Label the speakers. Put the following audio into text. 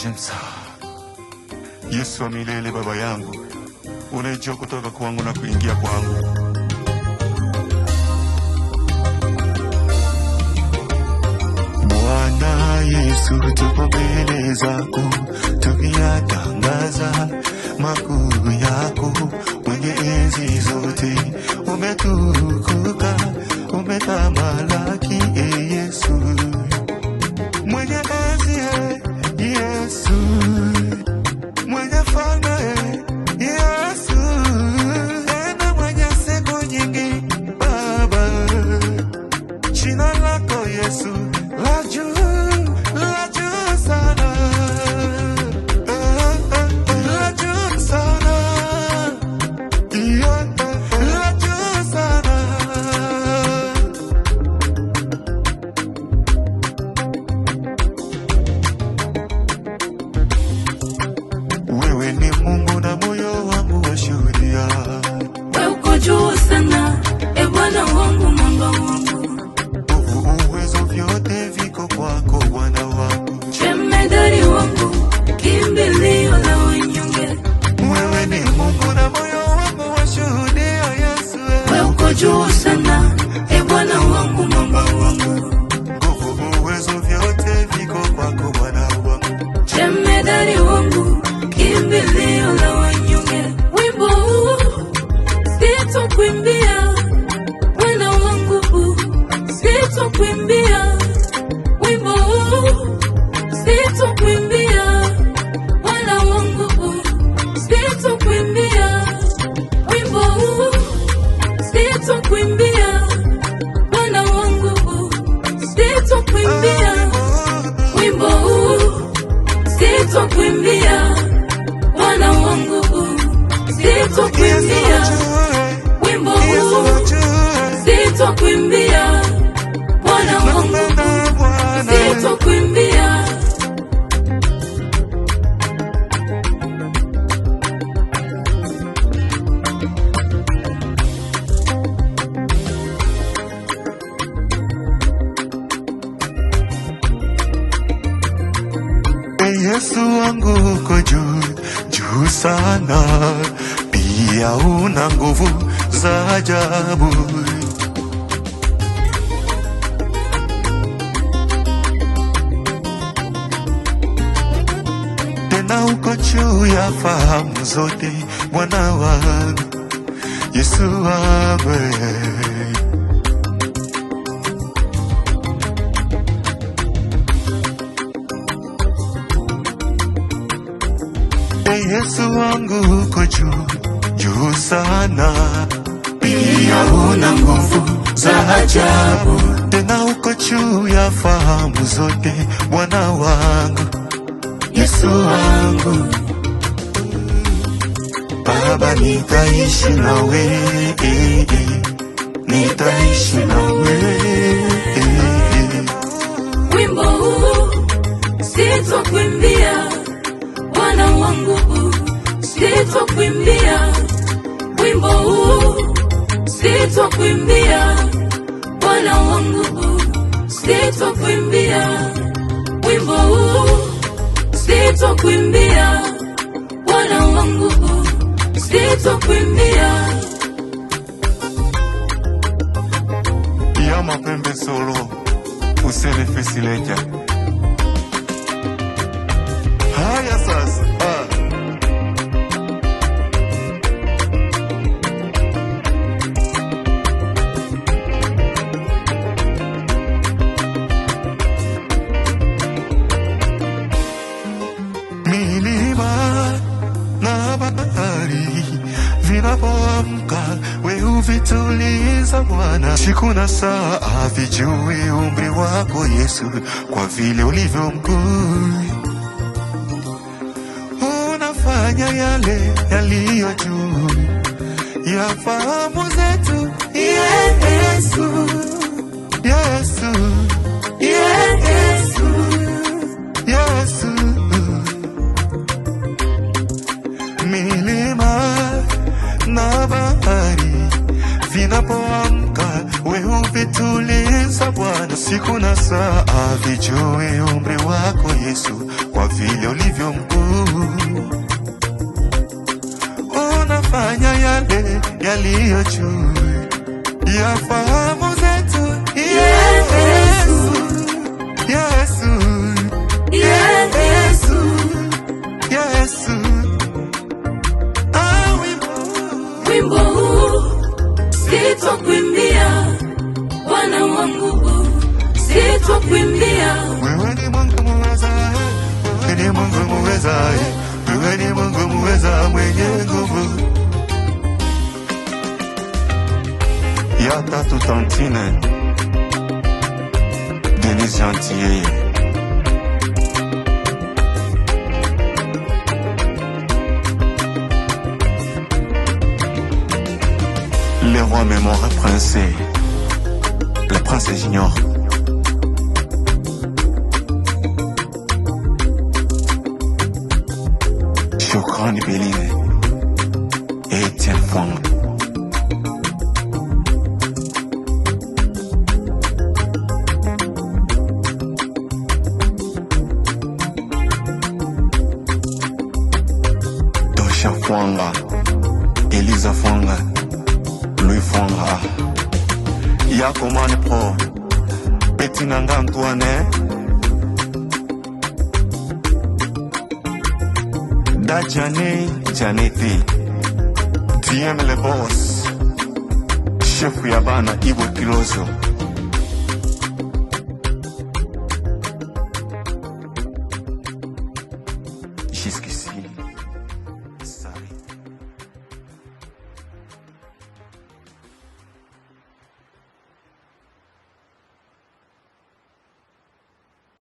Speaker 1: J'aime ça. Yesu wa milele, baba yangu, unajua kutoka kwangu na kuingia kwangu. Bwana Yesu, tupo mbele zako tukiyatangaza makuu yako. Mwenye enzi zote umetukuka, umetamalaki, Yesu. Mwenye enzi, Yesu. Mwenye falme, Yesu. Tena mwenye siku nyingi, Baba. Jina lako Yesu la juu sana, la juu sana, la juu sana. Wewe ni Mungu na moyo wangu washuhudia.
Speaker 2: Wewe uko juu sana, e Bwana wangu, mwamba wangu.
Speaker 1: Uwezo vyote viko kwako, Bwana wangu.
Speaker 2: Jemedari wangu, kimbilio la wanyonge.
Speaker 1: Wewe ni Mungu na moyo wangu washuhudia, Yesu.
Speaker 2: Wewe uko juu sana, e Bwana wangu, mwamba wangu.
Speaker 1: Uwezo vyote viko kwako, Bwana wangu.
Speaker 2: Jemedari wangu, kimbilio la wanyonge. Wimbo huu sitakuimbia, Bwana wangu, sitakuimbia. Wimbo huu sitakuimbia, Bwana wangu, sitakuimbia. Wimbo huu sitakuimbia, Bwana wangu, sitakuimbia. Wimbo huu sitakuimbia, Bwana wangu, sitakuimbia. Wimbo huu sitakuimbia, Bwana wangu, sitakuimbia.
Speaker 1: Yesu wangu uko juu, juu sana. Pia una nguvu za ajabu. Tena uko juu ya fahamu zote, Bwana wangu, Yesu wangu. Yesu wangu uko juu, juu sana. Pia una nguvu za ajabu. Tena uko juu ya fahamu zote, Bwana wangu, Yesu wangu. Baba, nitaishi nawe, nitaishi nawe.
Speaker 2: Wimbo huu sitakuimbia, Bwana wangu, sitakuimbia. Wimbo huu sitakuimbia, Bwana wangu, sitakuimbia. Wimbo huu sitakuimbia, Bwana wangu, sitakuimbia.
Speaker 1: Ya mapembe solo usele fesileja. Haya sasa, milima na bahari vinapoamka, wewe huvituliza Bwana. Siku na saa havijui umri wako Yesu, kwa vile ulivyo mkuu. Unafanya yale yaliyo juu ya fahamu zetu, Yesu, Yesu, Yesu, Yesu. Milima na bahari vinapoamka, wewe huvituliza Bwana. Siku na saa havijui umri wako Yesu, kwa vile ulivyo mkuu, unafanya yale yaliyo juu ya fahamu zetu. Yesu, Yesu, Yesu, Yesu.
Speaker 2: Wimbo huu sitokuimbia Bwana wangu, sitokuimbia.
Speaker 1: Wewe ni Mungu muweza, wewe ni Mungu muweza, wewe ni Mungu muweza mwenye nguvu. Ya tatu Tantine, Denis Gentil, les rois mémoires princés, le prince j'ignore. Chokran Beline et Etienne Fong. Dosha Fwanga, Elisa Fwanga, Louis Fwanga. Yakomane Pro, Petinanga Antoine, Dajane Janeti, DM le boss, chef Yabana Ibo Piloso. Jusqu'ici.